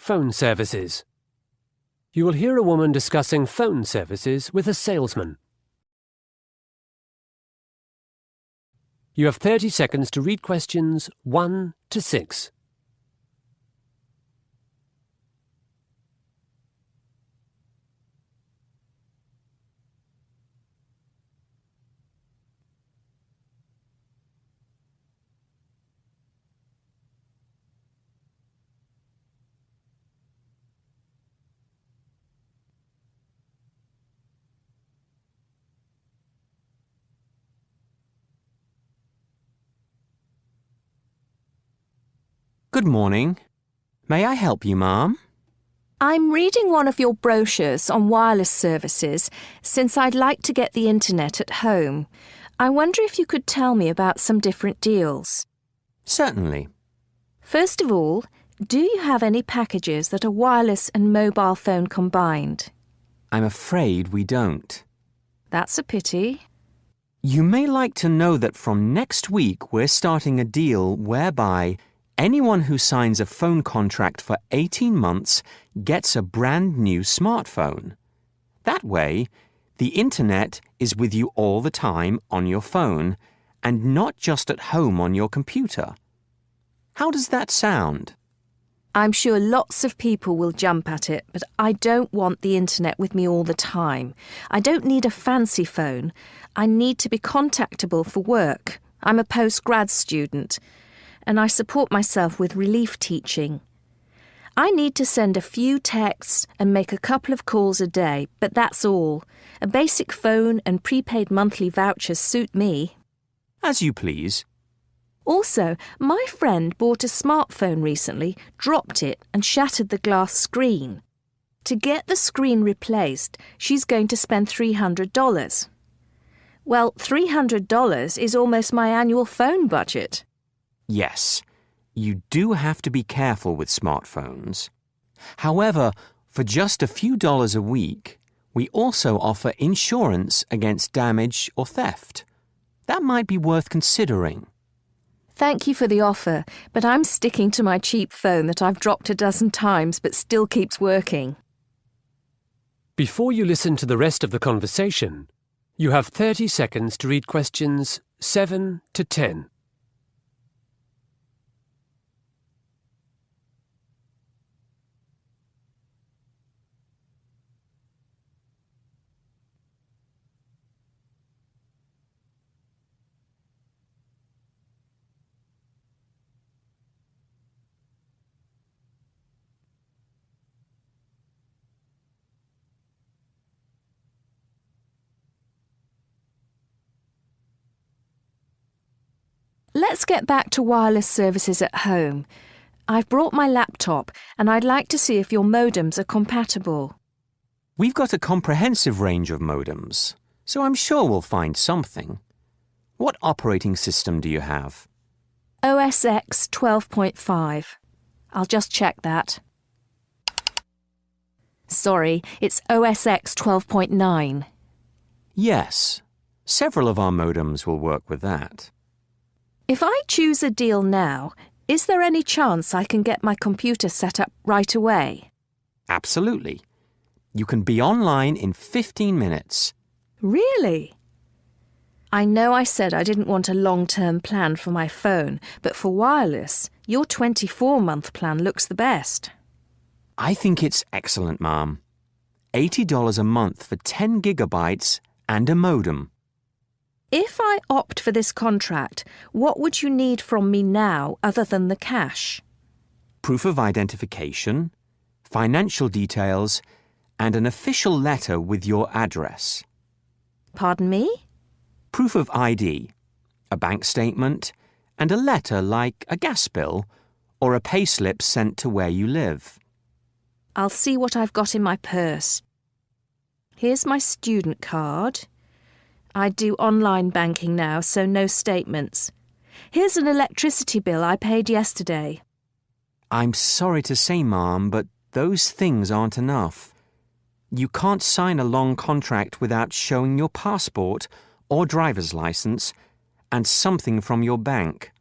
phone services. You will hear a woman discussing phone services with a salesman. You have 30 seconds to read questions 1 to 6. Good morning. May I help you, Ma'am? I'm reading one of your brochures on wireless services since I'd like to get the internet at home. I wonder if you could tell me about some different deals. Certainly. First of all, do you have any packages that are wireless and mobile phone combined? I'm afraid we don't. That's a pity. You may like to know that from next week we're starting a deal whereby anyone who signs a phone contract for 18 months gets a brand new smartphone. That way, the internet is with you all the time on your phone and not just at home on your computer. How does that sound? I'm sure lots of people will jump at it, but I don't want the internet with me all the time. I don't need a fancy phone. I need to be contactable for work. I'm a postgrad student, and I support myself with relief teaching. I need to send a few texts and make a couple of calls a day, but that's all. A basic phone and prepaid monthly vouchers suit me. As you please. Also, my friend bought a smartphone recently, dropped it and shattered the glass screen. To get the screen replaced, she's going to spend $300. Well, $300 is almost my annual phone budget. Yes, you do have to be careful with smartphones. However, for just a few dollars a week, we also offer insurance against damage or theft. That might be worth considering. Thank you for the offer, but I'm sticking to my cheap phone that I've dropped a dozen times but still keeps working. Before you listen to the rest of the conversation, you have 30 seconds to read questions 7 to 10. Let's get back to wireless services at home. I've brought my laptop and I'd like to see if your modems are compatible. We've got a comprehensive range of modems, so I'm sure we'll find something. What operating system do you have? OS X 12.5. I'll just check that. Sorry, it's OS X 12.9. Yes, several of our modems will work with that. If I choose a deal now, is there any chance I can get my computer set up right away? Absolutely. You can be online in 15 minutes. Really? I know I said I didn't want a long-term plan for my phone, but for wireless, your 24-month plan looks the best. I think it's excellent, Ma'am. $80 a month for 10 gigabytes and a modem. If I opt for this contract, what would you need from me now other than the cash? Proof of identification, financial details, and an official letter with your address. Pardon me? Proof of ID, a bank statement, and a letter like a gas bill or a payslip sent to where you live. I'll see what I've got in my purse. Here's my student card. I do online banking now, so no statements. Here's an electricity bill I paid yesterday. I'm sorry to say, Ma'am, but those things aren't enough. You can't sign a long contract without showing your passport or driver's license and something from your bank.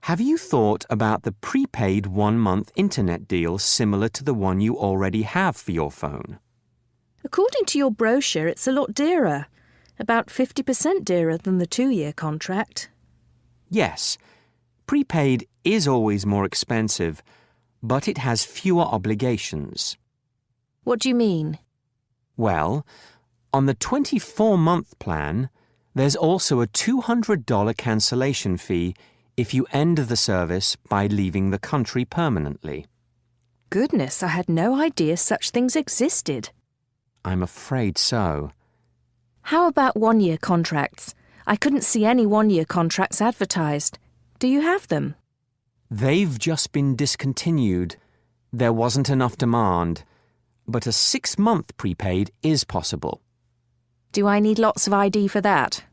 Have you thought about the prepaid 1-month internet deal similar to the one you already have for your phone? According to your brochure, it's a lot dearer. About 50% dearer than the 2-year contract. Yes, prepaid is always more expensive, but it has fewer obligations. What do you mean? Well, on the 24-month plan, there's also a $200 cancellation fee if you end the service by leaving the country permanently. Goodness, I had no idea such things existed. I'm afraid so. How about 1-year contracts? I couldn't see any 1-year contracts advertised. Do you have them? They've just been discontinued. There wasn't enough demand, but a 6-month prepaid is possible. Do I need lots of ID for that?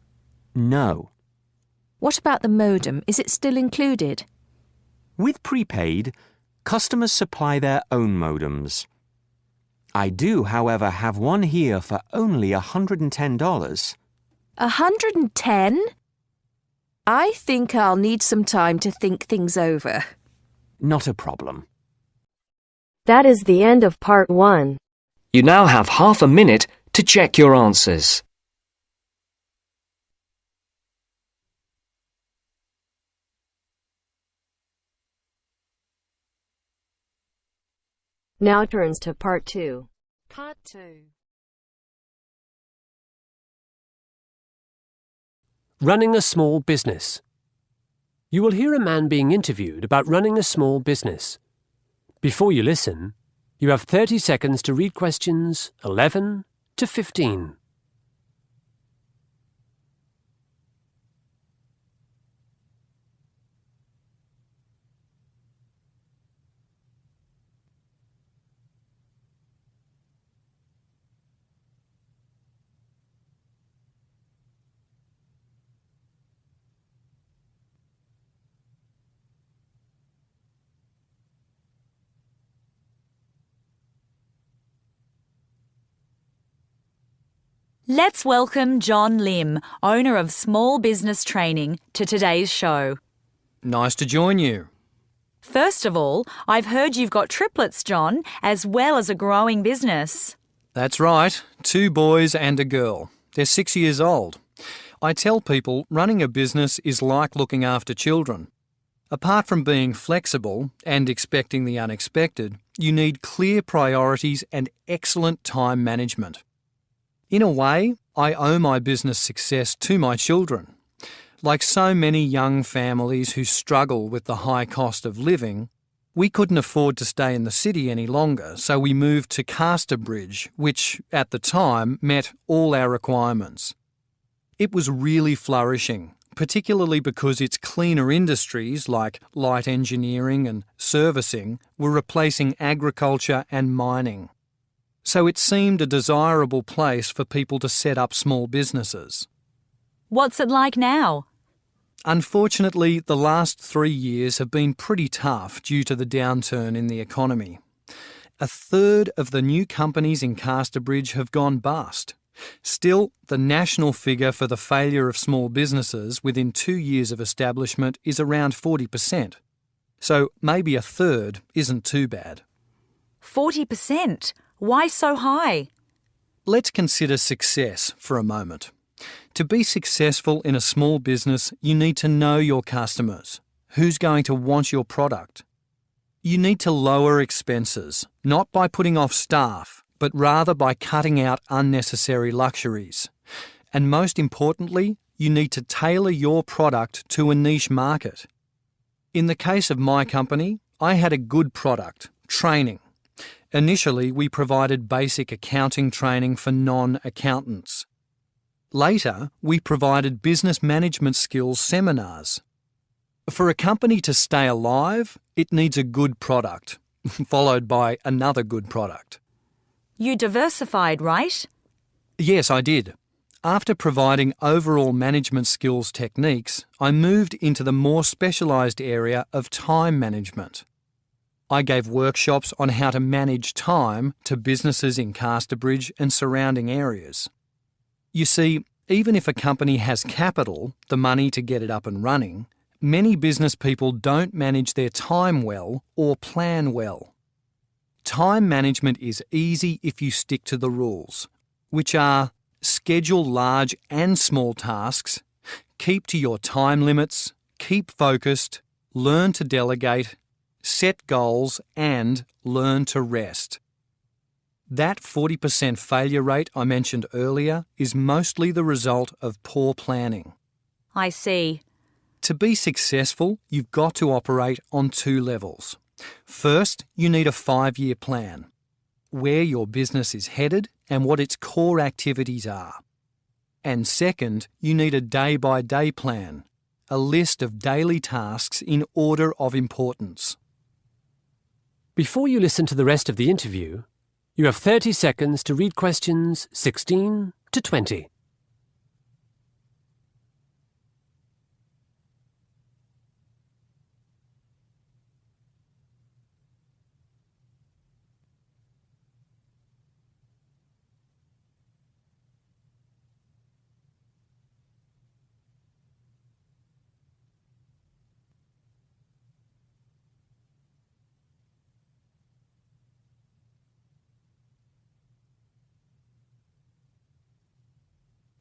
No. What about the modem? Is it still included? With prepaid, customers supply their own modems. I do, however, have one here for only $110. 110? I think I'll need some time to think things over. Not a problem. That is the end of part 1. You now have half a minute to check your answers. Now turns to part 2. Part 2. Running a small business. You will hear a man being interviewed about running a small business. Before you listen, you have 30 seconds to read questions 11 to 15. Let's welcome John Lim, owner of Small Business Training, to today's show. Nice to join you. First of all, I've heard you've got triplets, John, as well as a growing business. That's right, 2 boys and a girl. They're 6 years old. I tell people running a business is like looking after children. Apart from being flexible and expecting the unexpected, you need clear priorities and excellent time management. In a way, I owe my business success to my children. Like so many young families who struggle with the high cost of living, we couldn't afford to stay in the city any longer, so we moved to Casterbridge, which, at the time, met all our requirements. It was really flourishing, particularly because its cleaner industries like light engineering and servicing were replacing agriculture and mining. So it seemed a desirable place for people to set up small businesses. What's it like now? Unfortunately, the last 3 years have been pretty tough due to the downturn in the economy. 1/3 of the new companies in Casterbridge have gone bust. Still, the national figure for the failure of small businesses within 2 years of establishment is around 40%. So maybe 1/3 isn't too bad. 40%? Why so high? Let's consider success for a moment. To be successful in a small business, you need to know your customers. Who's going to want your product? You need to lower expenses, not by putting off staff, but rather by cutting out unnecessary luxuries. And most importantly, you need to tailor your product to a niche market. In the case of my company, I had a good product, training. Initially, we provided basic accounting training for non-accountants. Later, we provided business management skills seminars. For a company to stay alive, it needs a good product, followed by another good product. You diversified, right? Yes, I did. After providing overall management skills techniques, I moved into the more specialised area of time management. I gave workshops on how to manage time to businesses in Casterbridge and surrounding areas. You see, even if a company has capital, the money to get it up and running, Many business people don't manage their time well or plan well. Time management is easy if you stick to the rules, which are schedule large and small tasks, keep to your time limits, keep focused, learn to delegate, set goals and learn to rest. That 40% failure rate I mentioned earlier is mostly the result of poor planning. I see. To be successful, you've got to operate on two levels. First, you need a 5-year plan, where your business is headed and what its core activities are. And second, you need a day-by-day plan, a list of daily tasks in order of importance. Before you listen to the rest of the interview, you have 30 seconds to read questions 16 to 20.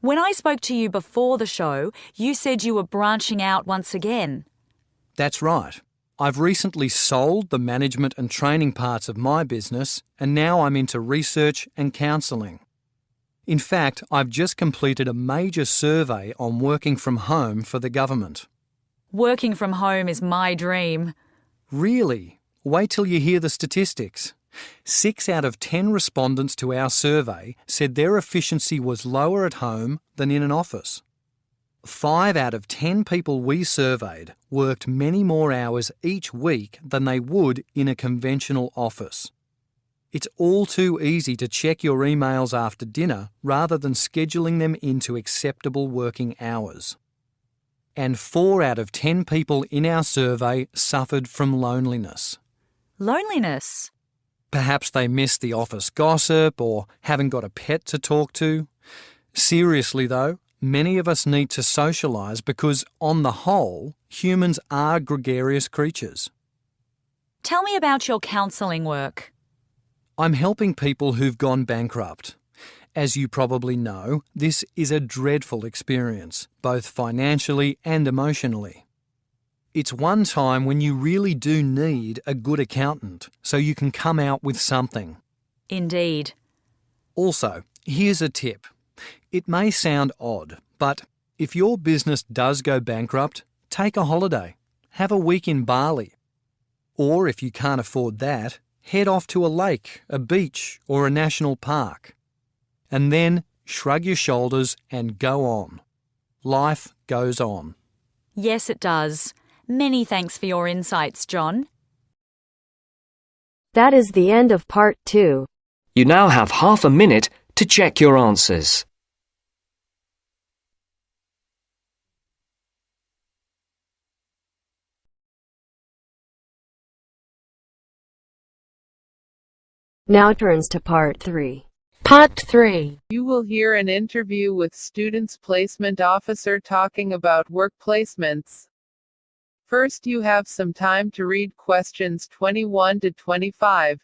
When I spoke to you before the show, you said you were branching out once again. That's right. I've recently sold the management and training parts of my business and now I'm into research and counselling. In fact, I've just completed a major survey on working from home for the government. Working from home is my dream. Really? Wait till you hear the statistics. 6 out of 10 respondents to our survey said their efficiency was lower at home than in an office. 5 out of 10 people we surveyed worked many more hours each week than they would in a conventional office. It's all too easy to check your emails after dinner rather than scheduling them into acceptable working hours. And 4 out of 10 people in our survey suffered from loneliness. Loneliness? Perhaps they miss the office gossip or haven't got a pet to talk to. Seriously though, many of us need to socialise because, on the whole, humans are gregarious creatures. Tell me about your counselling work. I'm helping people who've gone bankrupt. As you probably know, this is a dreadful experience, both financially and emotionally. It's one time when you really do need a good accountant so you can come out with something. Indeed. Also, here's a tip. It may sound odd, but if your business does go bankrupt, take a holiday. Have a week in Bali. Or if you can't afford that, head off to a lake, a beach, or a national park. And then shrug your shoulders and go on. Life goes on. Yes, it does. Many thanks for your insights, John. That is the end of part 2. You now have half a minute to check your answers. Now turns to part 3. Part 3. You will hear an interview with Students Placement Officer talking about work placements. First, you have some time to read questions 21 to 25.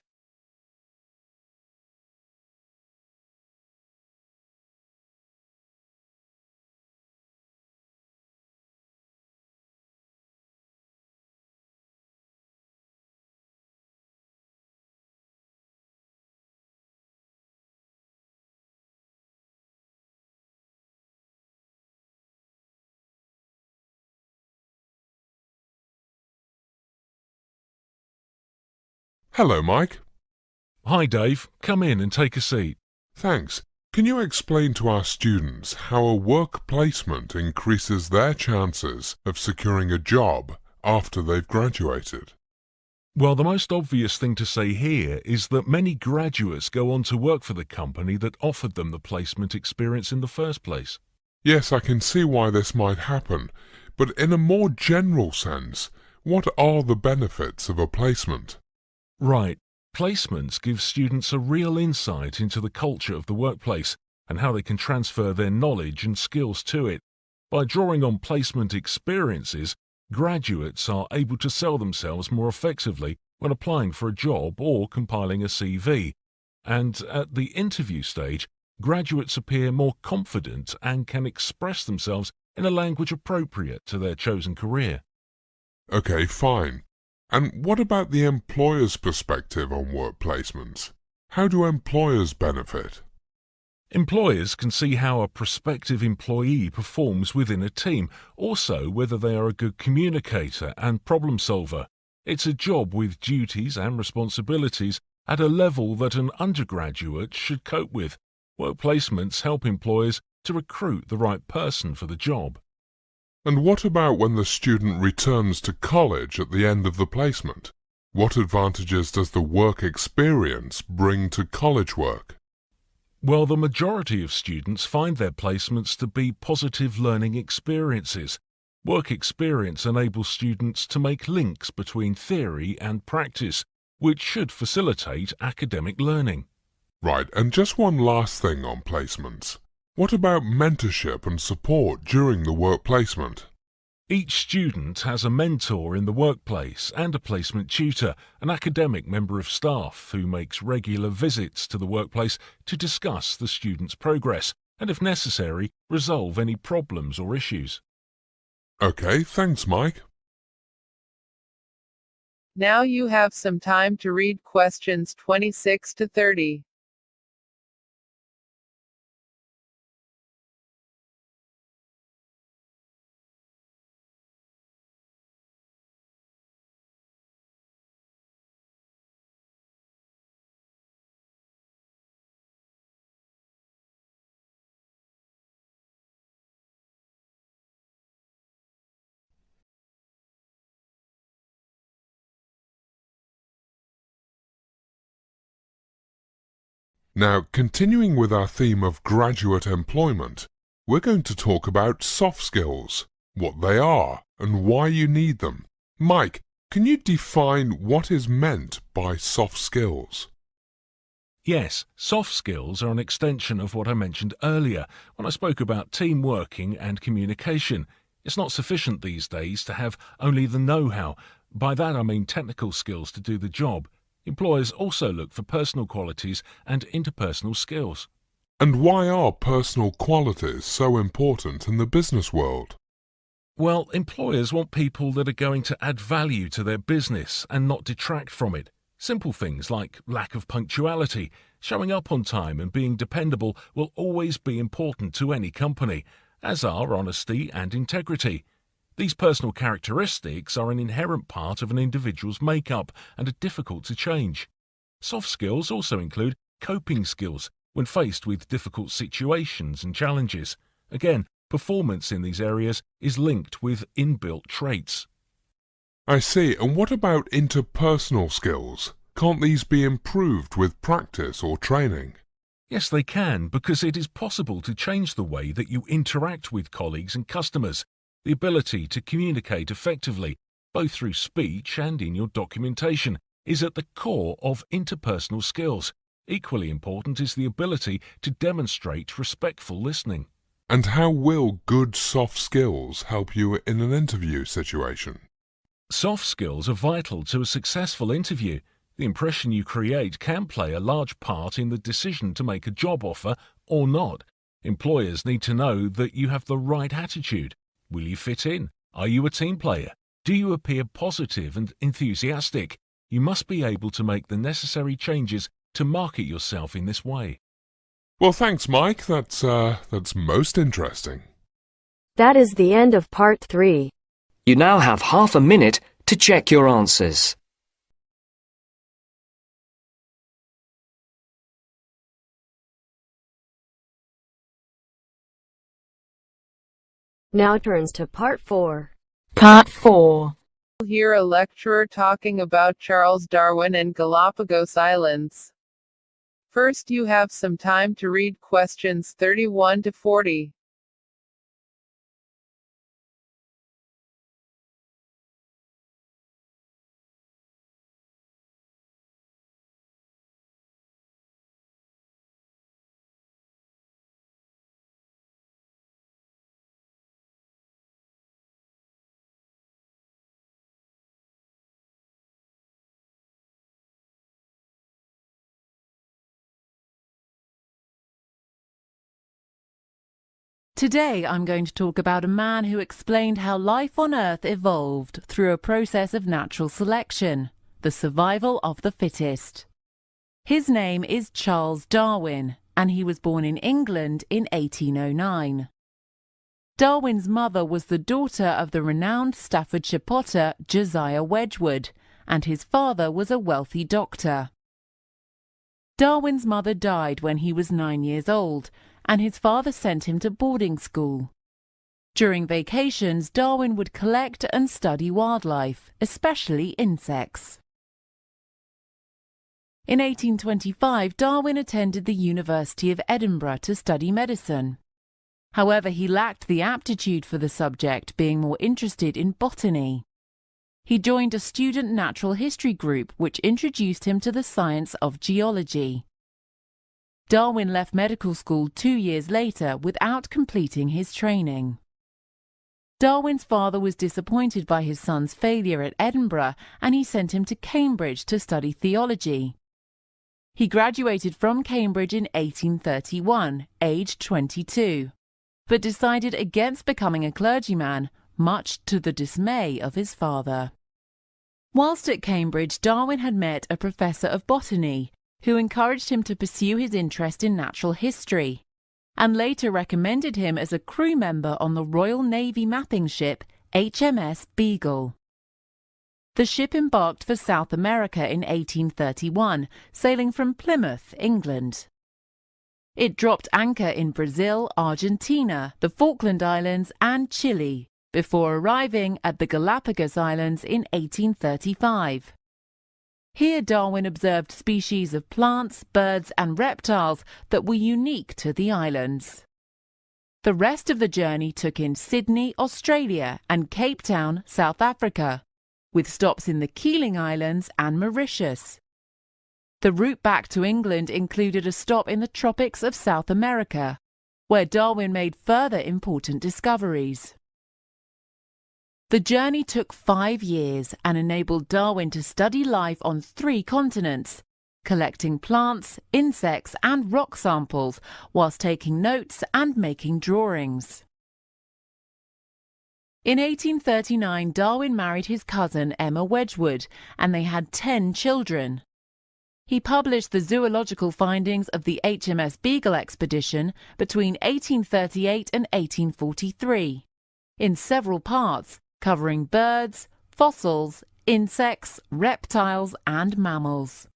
Hello, Mike. Hi, Dave. Come in and take a seat. Thanks. Can you explain to our students how a work placement increases their chances of securing a job after they've graduated? Well, the most obvious thing to say here is that many graduates go on to work for the company that offered them the placement experience in the first place. Yes, I can see why this might happen, but in a more general sense, what are the benefits of a placement? Right. Placements give students a real insight into the culture of the workplace and how they can transfer their knowledge and skills to it. By drawing on placement experiences, Graduates are able to sell themselves more effectively when applying for a job or compiling a CV. And at the interview stage, graduates appear more confident and can express themselves in a language appropriate to their chosen career. Okay, fine. And what about the employer's perspective on work placements? How do employers benefit? Employers can see how a prospective employee performs within a team, also whether they are a good communicator and problem solver. It's a job with duties and responsibilities at a level that an undergraduate should cope with. Work placements help employers to recruit the right person for the job. And what about when the student returns to college at the end of the placement? What advantages does the work experience bring to college work? Well, the majority of students find their placements to be positive learning experiences. Work experience enables students to make links between theory and practice, which should facilitate academic learning. Right, and just one last thing on placements. What about mentorship and support during the work placement? Each student has a mentor in the workplace and a placement tutor, an academic member of staff who makes regular visits to the workplace to discuss the student's progress and, if necessary, resolve any problems or issues. Okay, thanks, Mike. Now you have some time to read questions 26 to 30. Now, continuing with our theme of graduate employment, we're going to talk about soft skills, what they are, and why you need them. Mike, can you define what is meant by soft skills? Yes, soft skills are an extension of what I mentioned earlier when I spoke about team working and communication. It's not sufficient these days to have only the know-how. By that I mean technical skills to do the job. Employers also look for personal qualities and interpersonal skills. And why are personal qualities so important in the business world? Well, employers want people that are going to add value to their business and not detract from it. Simple things like lack of punctuality, showing up on time and being dependable will always be important to any company, as are honesty and integrity. These personal characteristics are an inherent part of an individual's makeup and are difficult to change. Soft skills also include coping skills when faced with difficult situations and challenges. Again, performance in these areas is linked with inbuilt traits. I see, and what about interpersonal skills? Can't these be improved with practice or training? Yes, they can, because it is possible to change the way that you interact with colleagues and customers. The ability to communicate effectively, both through speech and in your documentation, is at the core of interpersonal skills. Equally important is the ability to demonstrate respectful listening. And how will good soft skills help you in an interview situation? Soft skills are vital to a successful interview. The impression you create can play a large part in the decision to make a job offer or not. Employers need to know that you have the right attitude. Will you fit in? Are you a team player? Do you appear positive and enthusiastic? You must be able to make the necessary changes to market yourself in this way. Well, thanks, Mike. That's most interesting. That is the end of part 3. You now have half a minute to check your answers. Now turns to part 4. Part 4. You'll hear a lecturer talking about Charles Darwin and Galapagos Islands. First, you have some time to read questions 31 to 40. Today I'm going to talk about a man who explained how life on Earth evolved through a process of natural selection, the survival of the fittest. His name is Charles Darwin, and he was born in England in 1809. Darwin's mother was the daughter of the renowned Staffordshire potter Josiah Wedgwood, and his father was a wealthy doctor. Darwin's mother died when he was 9 years old, and his father sent him to boarding school. During vacations, Darwin would collect and study wildlife, especially insects. In 1825, Darwin attended the University of Edinburgh to study medicine. However, he lacked the aptitude for the subject, being more interested in botany. He joined a student natural history group which introduced him to the science of geology. Darwin left medical school 2 years later without completing his training. Darwin's father was disappointed by his son's failure at Edinburgh, and he sent him to Cambridge to study theology. He graduated from Cambridge in 1831, aged 22, but decided against becoming a clergyman, much to the dismay of his father. Whilst at Cambridge, Darwin had met a professor of botany, who encouraged him to pursue his interest in natural history, and later recommended him as a crew member on the Royal Navy mapping ship HMS Beagle. The ship embarked for South America in 1831, sailing from Plymouth, England. It dropped anchor in Brazil, Argentina, the Falkland Islands and Chile, before arriving at the Galapagos Islands in 1835. Here Darwin observed species of plants, birds and reptiles that were unique to the islands. The rest of the journey took in Sydney, Australia and Cape Town, South Africa, with stops in the Keeling Islands and Mauritius. The route back to England included a stop in the tropics of South America, where Darwin made further important discoveries. The journey took 5 years and enabled Darwin to study life on 3 continents, collecting plants, insects and rock samples whilst taking notes and making drawings. In 1839, Darwin married his cousin Emma Wedgwood, and they had 10 children. He published the zoological findings of the HMS Beagle expedition between 1838 and 1843, in several parts, covering birds, fossils, insects, reptiles and mammals.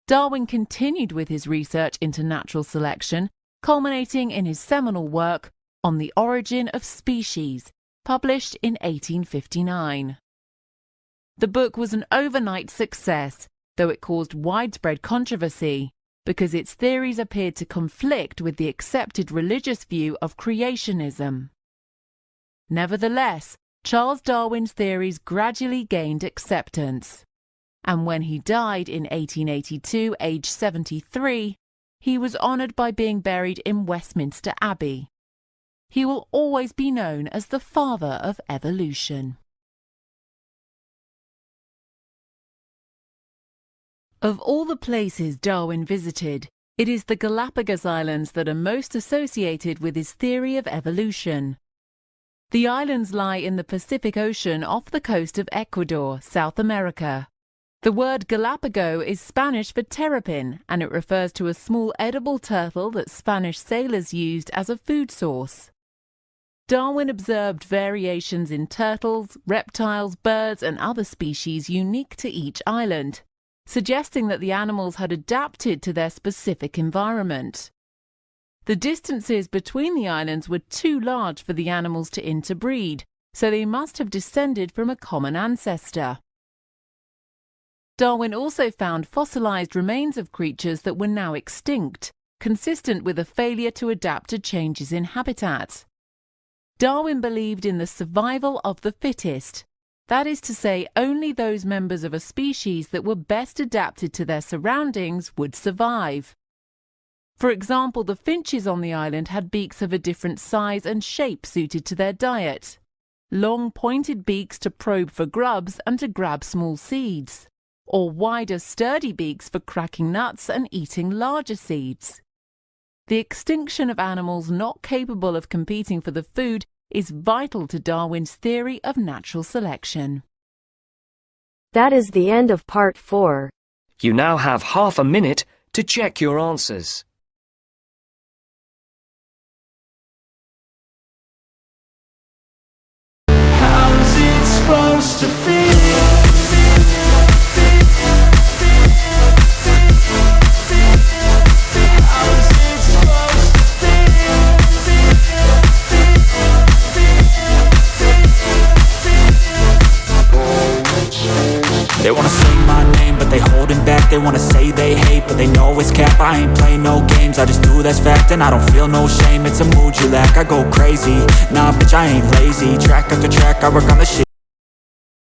Darwin continued with his research into natural selection, culminating in his seminal work On the Origin of Species, published in 1859. The book was an overnight success, though it caused widespread controversy, because its theories appeared to conflict with the accepted religious view of creationism. Nevertheless, Charles Darwin's theories gradually gained acceptance, and when he died in 1882, aged 73, he was honoured by being buried in Westminster Abbey. He will always be known as the father of evolution. Of all the places Darwin visited, it is the Galapagos Islands that are most associated with his theory of evolution. The islands lie in the Pacific Ocean off the coast of Ecuador, South America. The word Galapago is Spanish for terrapin, and it refers to a small edible turtle that Spanish sailors used as a food source. Darwin observed variations in turtles, reptiles, birds and other species unique to each island, suggesting that the animals had adapted to their specific environment. The distances between the islands were too large for the animals to interbreed, so they must have descended from a common ancestor. Darwin also found fossilized remains of creatures that were now extinct, consistent with a failure to adapt to changes in habitat. Darwin believed in the survival of the fittest, that is to say, only those members of a species that were best adapted to their surroundings would survive. For example, the finches on the island had beaks of a different size and shape suited to their diet. Long pointed beaks to probe for grubs and to grab small seeds, or wider sturdy beaks for cracking nuts and eating larger seeds. The extinction of animals not capable of competing for the food is vital to Darwin's theory of natural selection. That is the end of part 4. You now have half a minute to check your answers. How's it supposed to feel? They wanna say my name, but they holding back. They wanna say they hate, but they know it's cap. I ain't playing no games, I just do that's fact. And I don't feel no shame, it's a mood you lack. I go crazy, nah bitch I ain't lazy. Track after track, I work on the shit.